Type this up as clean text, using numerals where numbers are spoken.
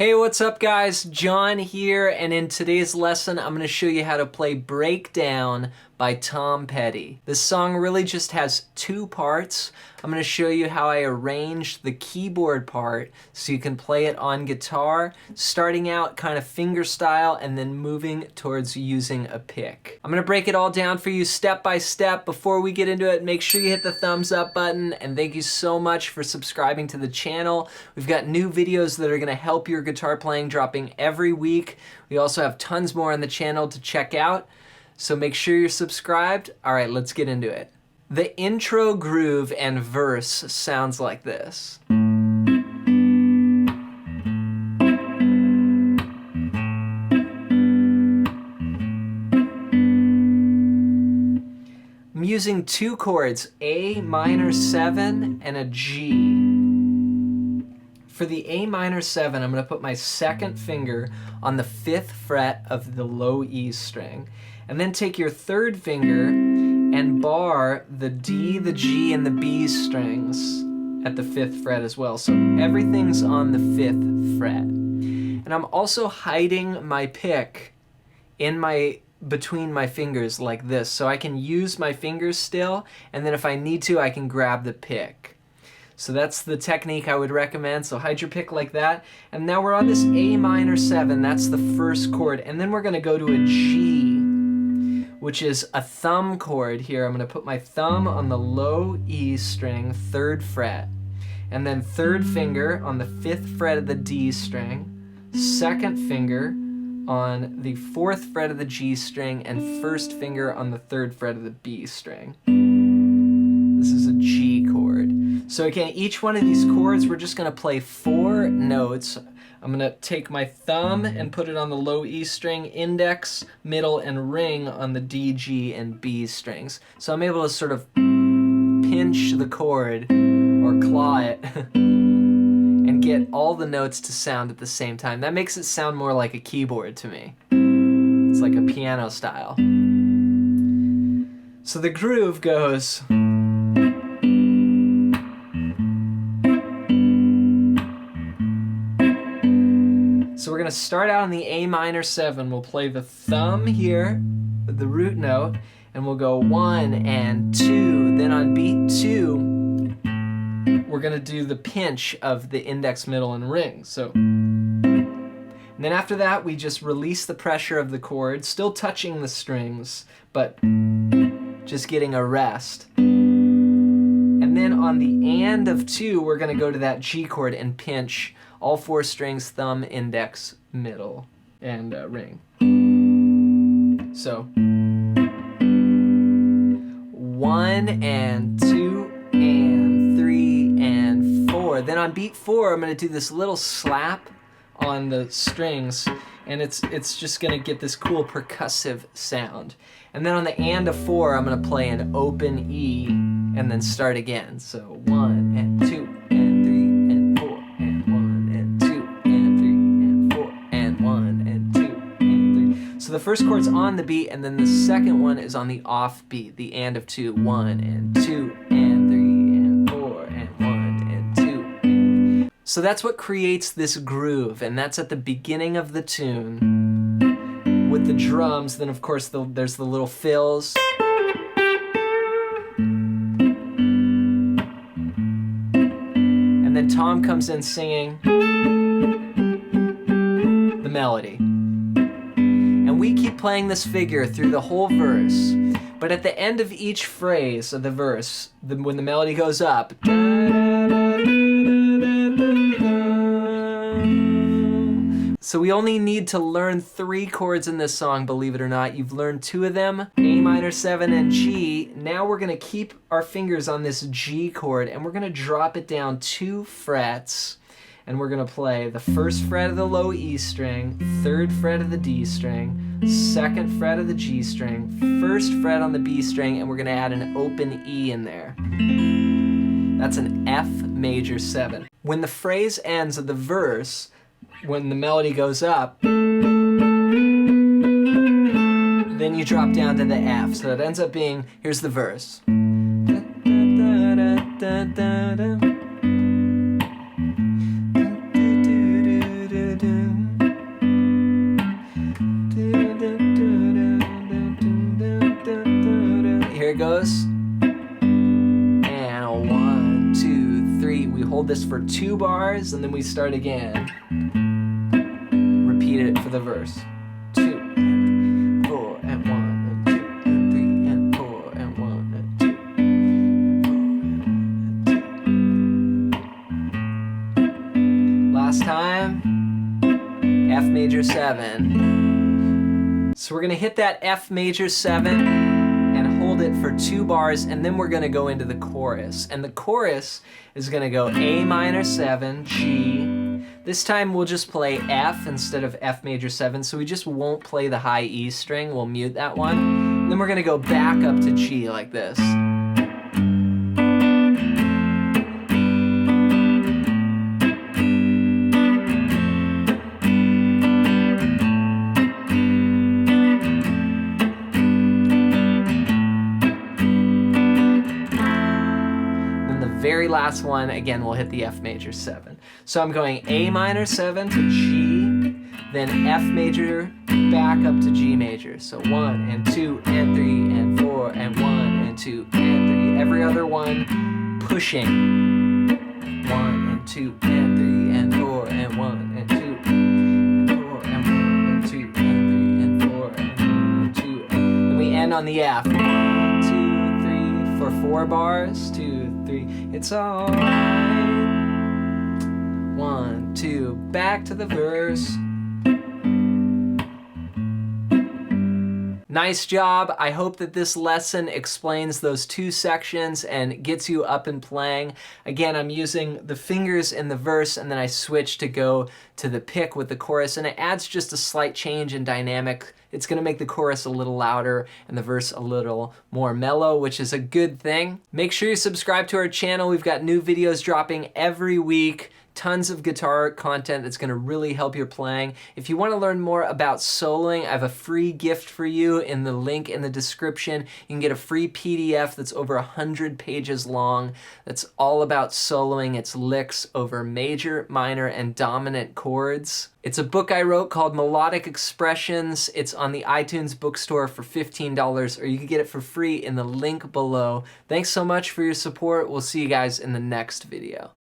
Hey, what's up guys? John here, and in today's lesson I'm going to show you how to play Breakdown by Tom Petty. This song really just has two parts. I'm going to show you how I arranged the keyboard part so you can play it on guitar, starting out kind of finger style and then moving towards using a pick. I'm going to break it all down for you step by step. Before we get into it, make sure you hit the thumbs up button, and thank you so much for subscribing to the channel. We've got new videos that are going to help your guitar playing dropping every week. We also have tons more on the channel to check out, so make sure you're subscribed. All right, let's get into it. The intro groove and verse sounds like this. I'm using two chords, A minor 7 and a G. For the A minor 7, I'm going to put my second finger on the 5th fret of the low E string, and then take your third finger and bar the D, the G, and the B strings at the 5th fret as well. So everything's on the 5th fret. And I'm also hiding my pick in between my fingers like this, so I can use my fingers still, and then if I need to, I can grab the pick. So that's the technique I would recommend. So hide your pick like that. And now we're on this A minor 7. That's the first chord. And then we're going to go to a G, which is a thumb chord here. I'm going to put my thumb on the low E string, 3rd fret. And then third finger on the 5th fret of the D string. Second finger on the 4th fret of the G string. And first finger on the 3rd fret of the B string. This is a G chord. So again, each one of these chords, we're just going to play 4 notes. I'm going to take my thumb and put it on the low E string, index, middle, and ring on the D, G, and B strings. So I'm able to sort of pinch the chord or claw it and get all the notes to sound at the same time. That makes it sound more like a keyboard to me. It's like a piano style. So the groove goes... So we're going to start out on the A minor 7. We'll play the thumb here, the root note, and we'll go 1 and 2. Then on beat 2, we're going to do the pinch of the index, middle, and ring. So, and then after that, we just release the pressure of the chord, still touching the strings, but just getting a rest. And then on the and of 2, we're going to go to that G chord and pinch all 4 strings, thumb, index, middle, and ring. So 1 and 2 and 3 and 4. Then on beat 4, I'm going to do this little slap on the strings, and it's just going to get this cool percussive sound. And then on the and of 4, I'm going to play an open E and then start again. So 1 and 2 and 3 and 4 and 1 and 2 and 3 and 4 and 1 and 2 and 3. So the first chord's on the beat, and then the second one is on the off beat, the and of 2, 1 and 2 and 3 and 4 and 1 and 2. So that's what creates this groove, and that's at the beginning of the tune with the drums. Then of course there's the little fills. And then Tom comes in singing the melody. And we keep playing this figure through the whole verse. But at the end of each phrase of the verse, when the melody goes up, so we only need to learn 3 chords in this song, believe it or not. You've learned 2 of them, A minor 7 and G. Now we're going to keep our fingers on this G chord, and we're going to drop it down 2 frets, and we're going to play the 1st fret of the low E string, 3rd fret of the D string, 2nd fret of the G string, 1st fret on the B string, and we're going to add an open E in there. That's an F major 7. When the phrase ends of the verse, when the melody goes up, then you drop down to the F. So it ends up being, here's the verse. hold this for 2 bars, and then we start again. Repeat it for the verse. 2 and 4 and 1 and 2 and 3 and 4 and 1 and 2 and 4 and 1. Last time, F major 7. So we're gonna hit that F major 7 and hold it for 2 bars, and then we're gonna go into the chorus. And the chorus is gonna go A minor 7, G. This time we'll just play F instead of F major 7, so we just won't play the high E string. We'll mute that one. And then we're gonna go back up to G like this. Very last one, again, we'll hit the F major 7. So I'm going A minor 7 to G, then F major, back up to G major. So 1 and 2 and 3 and 4 and 1 and 2 and 3. Every other one pushing. 1 and 2 and 3 and 4 and 1 and 2 and 4 and 1 and 2 and 3 and 4 and 1 and 2. And then we end on the F. 1, 2, 3 for 4 bars. 2, 3, it's alright. 1, 2, back to the verse. Nice job. I hope that this lesson explains those 2 sections and gets you up and playing. Again, I'm using the fingers in the verse, and then I switch to go to the pick with the chorus, and it adds just a slight change in dynamic. It's gonna make the chorus a little louder and the verse a little more mellow, which is a good thing. Make sure you subscribe to our channel. We've got new videos dropping every week. Tons of guitar content that's gonna really help your playing. If you wanna learn more about soloing, I have a free gift for you in the link in the description. You can get a free PDF that's over 100 pages long. That's all about soloing. It's licks over major, minor, and dominant chords. It's a book I wrote called Melodic Expressions. It's on the iTunes bookstore for $15, or you can get it for free in the link below. Thanks so much for your support. We'll see you guys in the next video.